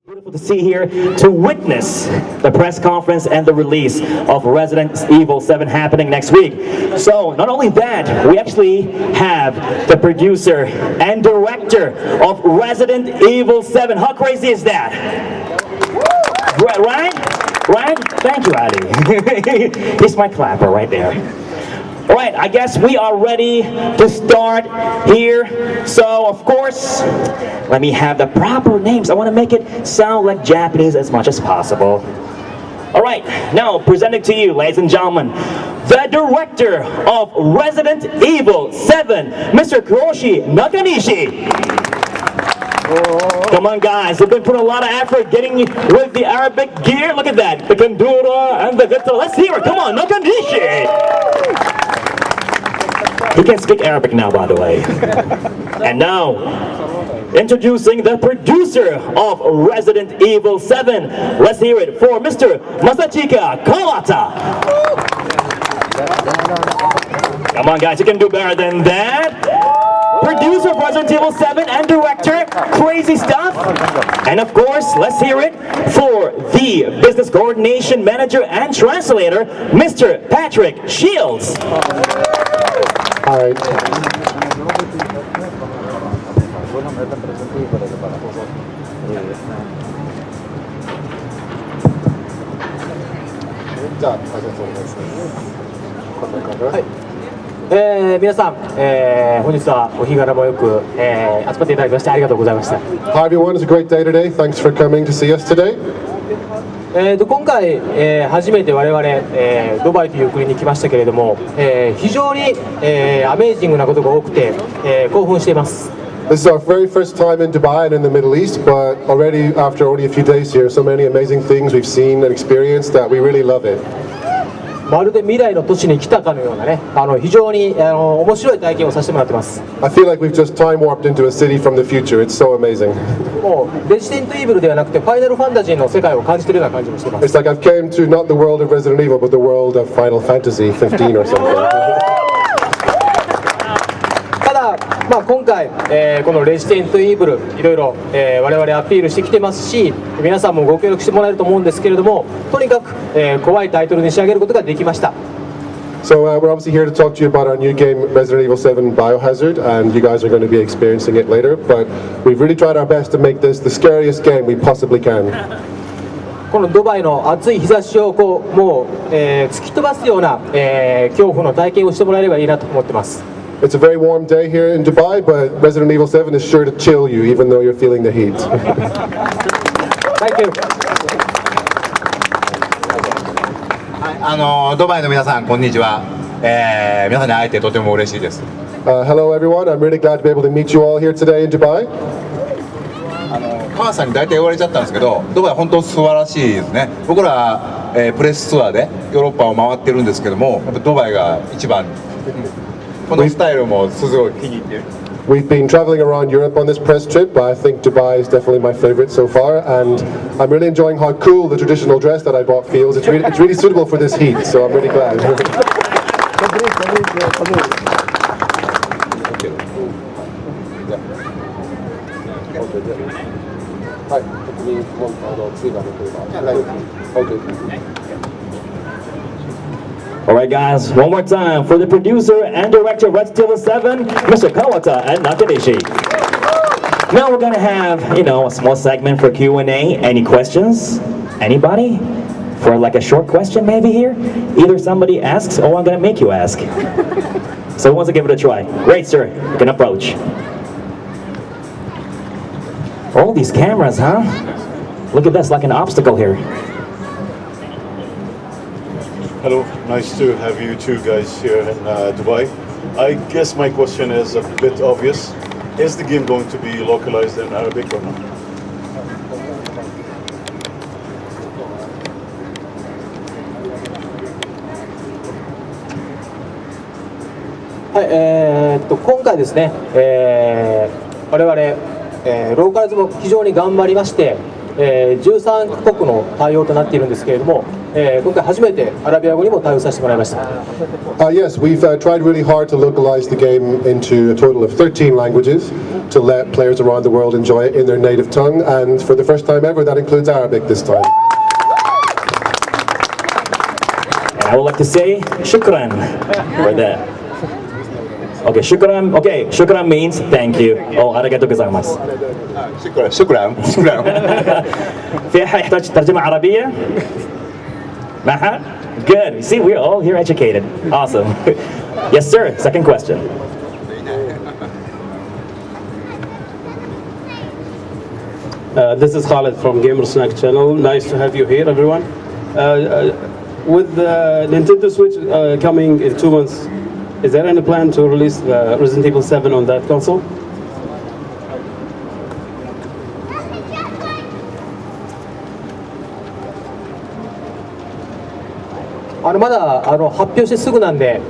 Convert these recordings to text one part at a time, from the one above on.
Beautiful to see here to witness the press conference and the release of Resident Evil 7 happening next week. So not only that, we actually have the producer and director of Resident Evil 7. How crazy is that? Right? Thank you, Ali. He's my clapper right there. All right, I guess we are ready to start here. So, of course, let me have the proper names. I want to make it sound like Japanese as much as possible. All right, now presenting to you, ladies and gentlemen, the director of Resident Evil 7, Mr. Kuroshi Nakanishi. Come on, guys, they've been putting a lot of effort getting with the Arabic gear. Look at that, the Kandura and the Vita. Let's hear it. Come on, Nakanishi. He can speak Arabic now, by the way. And now, introducing the producer of Resident Evil 7. Let's hear it for Mr. Masachika Kawata. Come on, guys, you can do better than that. Producer of Resident Evil 7 and director, crazy stuff. And of course, let's hear it for the business coordination manager and translator, Mr. Patrick Shields. All right. Hi. 皆さん、本日はお日柄もよく、集まっていただきましてありがとうございました。Hi everyone, it's a great day today. Thanks for coming to see us today. 今回、初めて我々、ドバイという国に来ましたけれども、非常に、アメージングなことが多くて、興奮しています。This is our very first time in Dubai and in the Middle East, but already after only a few days here, so many amazing things we've seen and experienced that we really love it. まるで未来の都市に来たかのようなね、非常に面白い体験をさせてもらってます。I feel like we've just time warped into a city from the future. It's so amazing. もうレジデントイーブルではなくてファイナルファンタジーの世界を感じているような感じもしています。It's like I've came to not the world of Resident Evil, but the world of Final Fantasy 15 or something. ただ、今回、このレジデントイーブルいろいろ、我々アピールしてきてますし、皆さんもご協力してもらえると思うんですけれども、とにかく、怖いタイトルに仕上げることができました。So we're obviously here to talk to you about our new game, Resident Evil 7 Biohazard, and you guys are going to be experiencing it later, but we've really tried our best to make this the scariest game we possibly can. このドバイの暑い日差しをもう、突き飛ばすような、恐怖の体験をしてもらえればいいなと思ってます。It's a very warm day here in Dubai, but Resident Evil 7 is sure to chill you, even though you're feeling the heat. Thank you. はい、ドバイの皆さんこんにちは、皆さんに会えてとても嬉しいです。Hello everyone, I'm really glad to be able to meet you all here today in Dubai. 川さんに大体言われちゃったんですけど、ドバイ本当素晴らしいですね。僕ら、プレスツアーでヨーロッパを回ってるんですけども、やっぱドバイが一番。このスタイルもすごい気に入ってる。We've been traveling around Europe on this press trip, but I think Dubai is definitely my favorite so far, and I'm really enjoying how cool the traditional dress that I bought feels. It's really suitable for this heat, so I'm really glad. はい、国民も追加できれば。OK。All right, guys, one more time for the producer and director of Resident Evil 7, Mr. Kawata and Nakanishi. Now we're gonna have, a small segment for Q&A. Any questions? Anybody? For like a short question maybe here? Either somebody asks or I'm gonna make you ask. So who wants to give it a try? Great, sir. You can approach. All these cameras, huh? Look at this, like an obstacle here. Hello, nice to have you two guys here in Dubai. I guess my question is a bit obvious. Is the game going to be localized in Arabic or not? はい、今回ですね、我々、ローカルズも非常に頑張りまして、13カ国の対応となっているんですけれども、今回初めてアラビア語にも対応させてもらいました。Yes, we've tried really hard to localize the game into a total of 13 languages to let players around the world enjoy it in their native tongue, and for the first time ever, that includes Arabic this time. And I would like to say shukran for that. Okay, shukran. Okay, shukran means thank you. Oh, arigatou gozaimasu. شكرا. في أحد يحتاج ترجمة عربية؟ ما حد؟ Good. You see, we're all here educated. Awesome. Yes, sir. Second question. This is Khalid from Gamer Snack Channel. Nice to have you here, everyone. With the Nintendo Switch coming in 2 months, is there any plan to release Resident Evil 7 on that console? まだ発表してすぐなんで、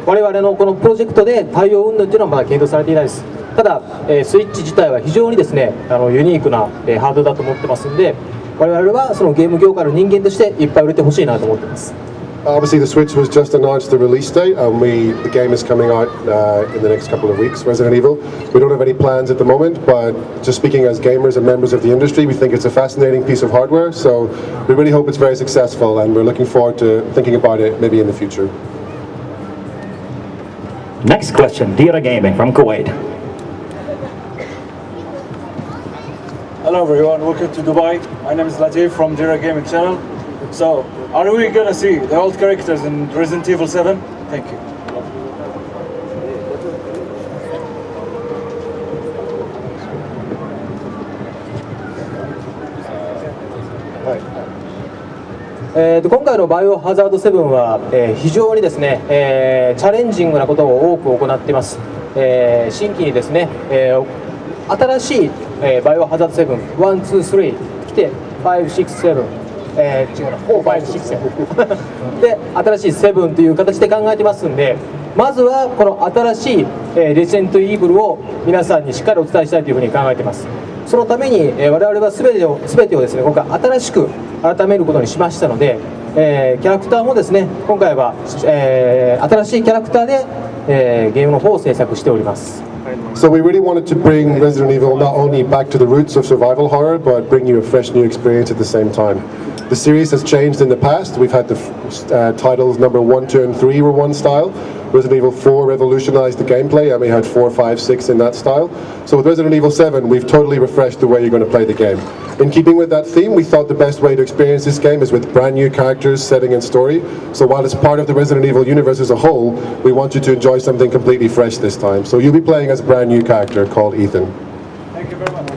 我々のこのプロジェクトで対応云々というのはまだ検討されていないです。ただ、スイッチ自体は非常にですねユニークな、ハードだと思ってますんで、我々はそのゲーム業界の人間としていっぱい売れてほしいなと思ってます。Obviously, the Switch was just announced the release date, and the game is coming out in the next couple of weeks, Resident Evil. We don't have any plans at the moment, but just speaking as gamers and members of the industry, we think it's a fascinating piece of hardware, so we really hope it's very successful, and we're looking forward to thinking about it maybe in the future. Next question, Dira Gaming from Kuwait. Hello everyone, welcome to Dubai. My name is Latif from Dira Gaming Channel. So, are we gonna see the old characters in Resident Evil 7? Thank you.今回のバイオハザード7は、非常にですね、チャレンジングなことを多く行っています。新規にですね、新しい、バイオハザード7、1、2、3来て、5、6、7、違うな、4、5、6、7で、新しい7という形で考えてますんで、まずはこの新しい、レジェンドイーブルを皆さんにしっかりお伝えしたいというふうに考えています。そのために、我々は全てをですね、今回新しく改めることにしましたので、キャラクターもですね、今回は、新しいキャラクターで、ゲームの方を制作しております。So we really wanted to bring Resident Evil not only back to the roots of survival horror, but bring you a fresh new experience at the same time. The series has changed in the past. We've had the titles number 1, 2, and 3 were one style. Resident Evil 4 revolutionized the gameplay, and we had 4, 5, 6 in that style. So with Resident Evil 7, we've totally refreshed the way you're going to play the game. In keeping with that theme, we thought the best way to experience this game is with brand new characters, setting, and story. So while it's part of the Resident Evil universe as a whole, we want you to enjoy something completely fresh this time. So you'll be playing as a brand new character called Ethan. Thank you very much.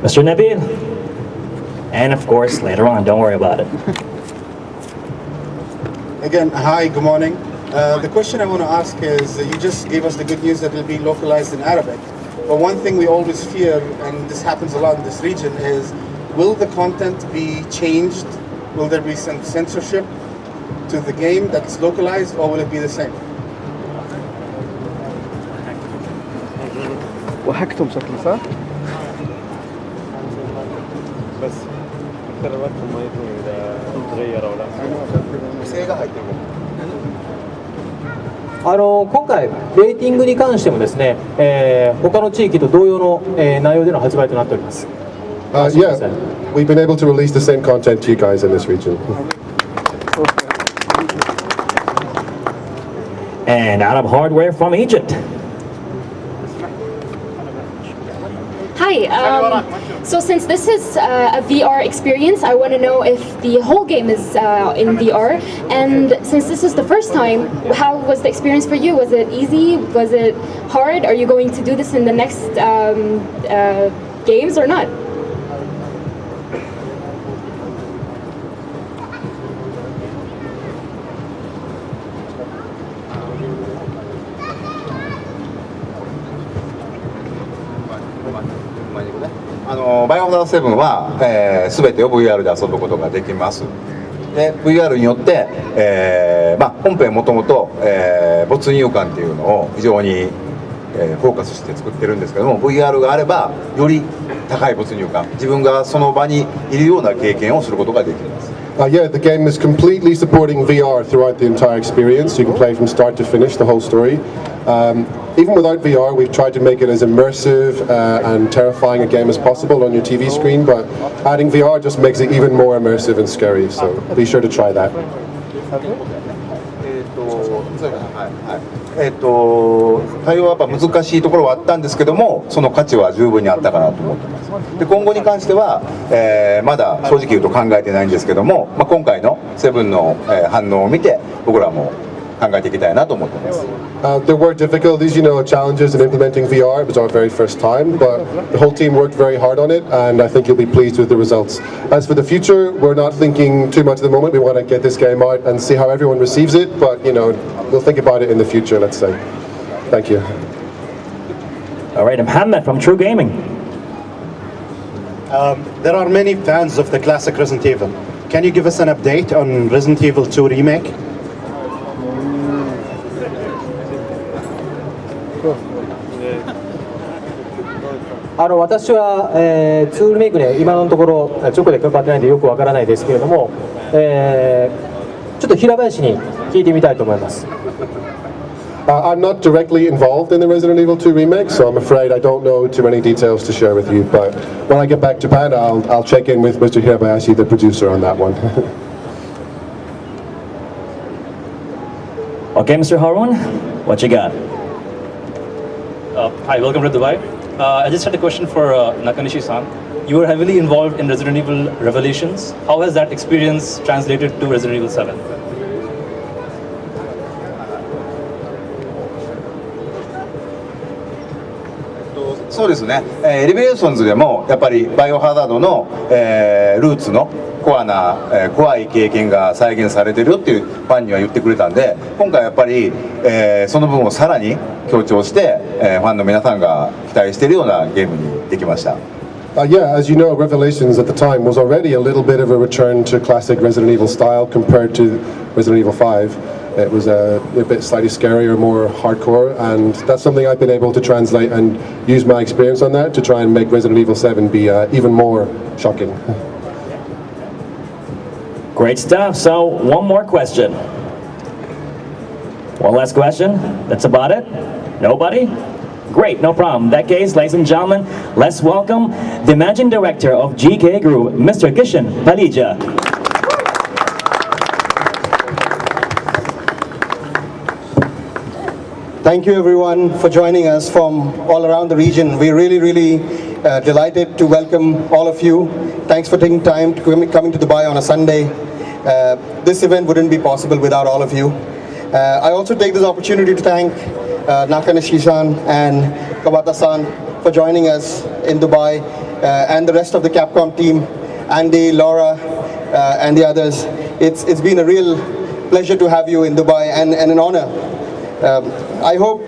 Mr. Nabil. And of course, later on, don't worry about it. Again, hi, good morning. The question I want to ask is, you just gave us the good news that it will be localized in Arabic. But one thing we always fear, and this happens a lot in this region, is will the content be changed? Will there be some censorship to the game that's localized, or will it be the same? وحكتم بشكل صح؟ بس ترى الوقت ما يدري إذا تغير أو لا. 今回、レーティングに関してもですね、他の地域と同様の、内容での発売となっております。Yeah, we've been able to release the same content to you guys in this region. And Arab hardware from Egypt. Hi, so since this is a VR experience, I want to know if the whole game is in VR, and since this is the first time, how was the experience for you? Was it easy? Was it hard? Are you going to do this in the next games or not? .バイオハザード7は、全てを VR で遊ぶことができます。で VR によって、本編もともと没入感っていうのを非常にフォーカスして作ってるんですけども、 VR があればより高い没入感、自分がその場にいるような経験をすることができます。 Yeah, the game is completely supporting VR throughout the entire experience. You can play from start to finish the whole story. Even without VR, we've tried to make it as immersive and terrifying a game as possible on your TV screen, but adding VR just makes it even more immersive and scary, so be sure to try that. 対応はやっぱ難しいところはあったんですけども、その価値は十分にあったかなと思ってます。で今後に関しては、まだ正直言うと考えてないんですけども、今回のセブンの、反応を見て僕らも考えていきたいなと思ってます。There were difficulties, challenges in implementing VR. It was our very first time, but the whole team worked very hard on it, and I think you'll be pleased with the results. As for the future, we're not thinking too much at the moment. We want to get this game out and see how everyone receives it, but we'll think about it in the future, let's say. Thank you. All right, Mohammed from True Gaming. There are many fans of the classic Resident Evil. Can you give us an update on Resident Evil 2 Remake? 私は、2リメイクで今のところ直で関わってないんでよくわからないですけれども、ちょっと平林に聞いてみたいと思います。I'm not directly involved in the Resident Evil 2 remake, so I'm afraid I don't know too many details to share with you. But when I get back to Japan, I'll check in with Mr. Hirabayashi, the producer, on that one. Okay, Mr. Harun, what you got? Hi, welcome to Dubai. I just had a question for Nakanishi-san. You were heavily involved in Resident Evil Revelations. How has that experience translated to Resident Evil 7? そうですね、リベレーションズでもやっぱりバイオハザードの、ルーツのコアな、怖い経験が再現されてるよっていうファンには言ってくれたんで、今回やっぱり、その部分をさらに強調して、ファンの皆さんが期待しているようなゲームにできました。Yeah, as you know, Revelations at the time was already a little bit of a return to classic Resident Evil style compared to Resident Evil 5. It was a bit slightly scarier, more hardcore, and that's something I've been able to translate and use my experience on that to try and make Resident Evil 7 be even more shocking. Great stuff. So, one more question. One last question. That's about it? Nobody? Great, no problem. In that case, ladies and gentlemen, let's welcome the managing director of GK Group, Mr. Kishan Palija. Thank you everyone for joining us from all around the region. We're really delighted to welcome all of you. Thanks for taking time to coming to Dubai on a Sunday. This event wouldn't be possible without all of you. I also take this opportunity to thank Nakanishi-san and Kawata-san for joining us in Dubai, and the rest of the Capcom team, Andy, Laura, and the others. It's been a real pleasure to have you in Dubai and an honor. I hope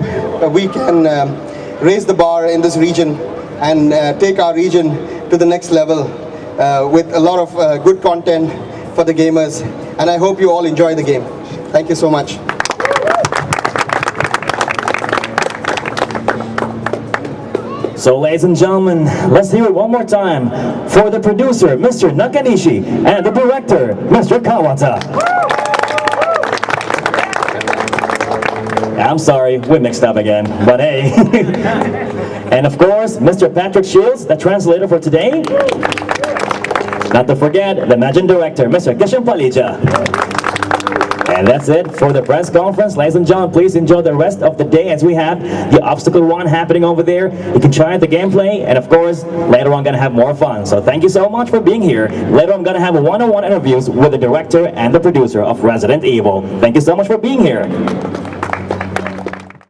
we can raise the bar in this region and take our region to the next level with a lot of good content for the gamers, and I hope you all enjoy the game. Thank you so much. So, ladies and gentlemen, let's hear it one more time for the producer, Mr. Nakanishi, and the director, Mr. Kawata. I'm sorry, we mixed up again, but hey. And of course, Mr. Patrick Shields, the translator for today. Not to forget, the managing director, Mr. Kishan Palija. And that's it for the press conference. Ladies and gentlemen, please enjoy the rest of the day as we have the obstacle run happening over there. You can try the gameplay, and of course, later on, gonna have more fun. So thank you so much for being here. Later on, gonna have one-on-one interviews with the director and the producer of Resident Evil. Thank you so much for being here.